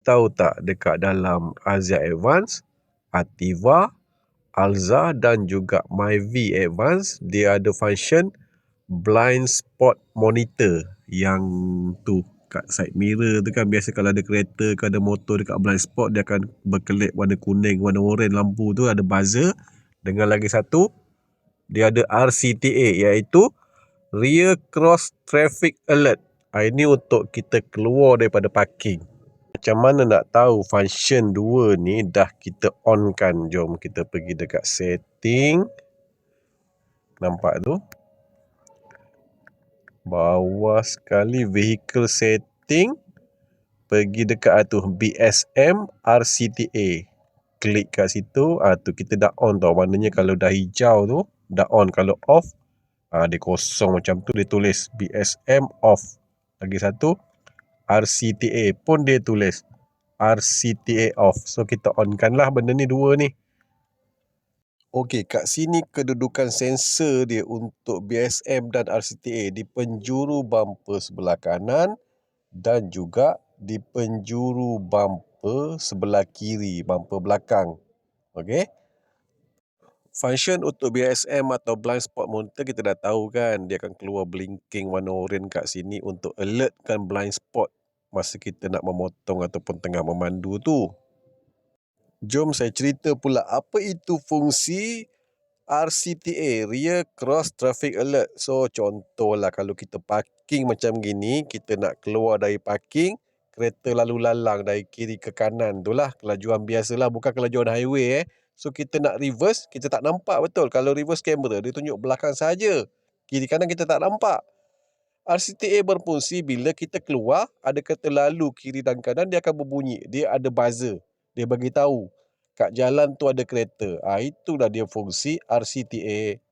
Tahu tak dekat dalam Azia Advance, Ativa, Alza dan juga MyV Advance, dia ada function blind spot monitor. Yang tu kat side mirror tu kan, biasa kalau ada kereta ke ada motor dekat blind spot, dia akan berkelip warna kuning, warna oranye lampu tu, ada buzzer. Dengan lagi satu, dia ada RCTA, iaitu Rear Cross Traffic Alert. Ini untuk kita keluar daripada parking. Macam mana nak tahu function dua ni dah kita on kan? Jom kita pergi dekat setting. Nampak tu? Bawah sekali vehicle setting. Pergi dekat tu BSM RCTA. Klik kat situ. Tu kita dah on tau. Maknanya kalau dah hijau tu dah on. Kalau off, dia kosong macam tu. Dia tulis BSM off. Lagi satu, RCTA pun dia tulis RCTA off. So kita on kan lah benda ni, dua ni. Okey, kat sini kedudukan sensor dia untuk BSM dan RCTA di penjuru bumper sebelah kanan dan juga di penjuru bumper sebelah kiri, bumper belakang. Okey. Function untuk BSM atau blind spot monitor kita dah tahu kan, dia akan keluar blinking warna oranye kat sini untuk alertkan blind spot masa kita nak memotong ataupun tengah memandu tu. Jom saya cerita pula apa itu fungsi RCTA, Rear Cross Traffic Alert. So contohlah kalau kita parking macam gini, kita nak keluar dari parking, kereta lalu lalang dari kiri ke kanan tu lah, kelajuan biasalah, bukan kelajuan highway. So kita nak reverse, kita tak nampak betul. Kalau reverse camera, dia tunjuk belakang saja, kiri kanan kita tak nampak. RCTA berfungsi bila kita keluar, ada kereta lalu kiri dan kanan, dia akan berbunyi. Dia ada buzzer. Dia bagi tahu kat jalan tu ada kereta. Itulah dia fungsi RCTA.